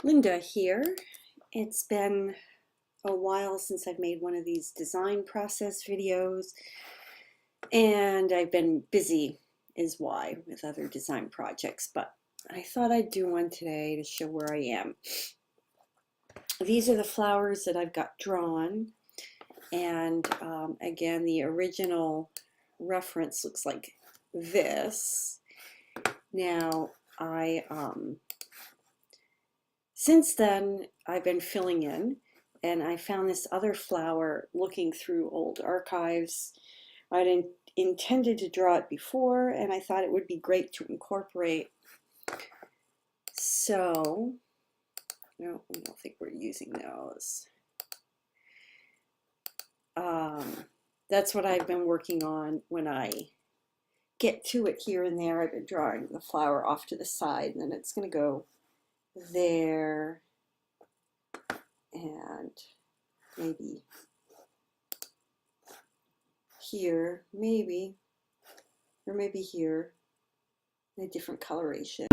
Linda here. It's been a while since I've made one of these design process videos, and I've been busy is why with other design projects, but I thought I'd do one today to show where I am. These are the flowers that I've got drawn, and again, the original reference looks like this. Now since then, I've been filling in, and I found this other flower looking through old archives. I'd intended to draw it before, and I thought it would be great to incorporate. So, no, I don't think we're using those. That's what I've been working on. When I get to it here and there, I've been drawing the flower off to the side, and then it's going to go there, and maybe here, maybe, or maybe here, in a different coloration.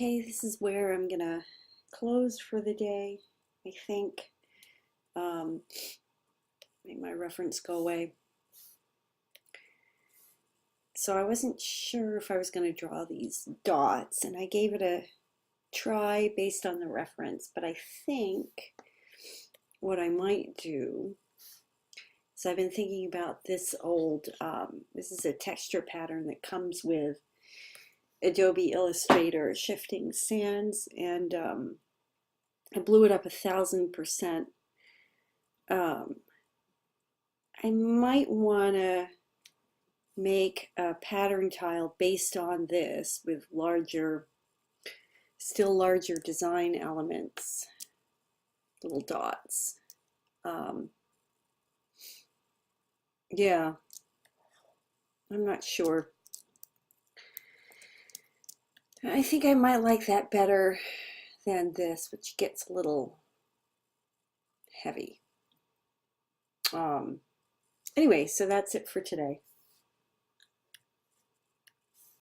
Okay, this is where I'm gonna close for the day, I think. Make my reference go away. So I wasn't sure if I was going to draw these dots, and I gave it a try based on the reference, but I think what I might do is I've been thinking about this old, this is a texture pattern that comes with Adobe Illustrator shifting sands, and I blew it up 1,000%. I might want to make a pattern tile based on this with still larger design elements, little dots. Yeah, I'm not sure. I think I might like that better than this, which gets a little heavy. Anyway, so that's it for today.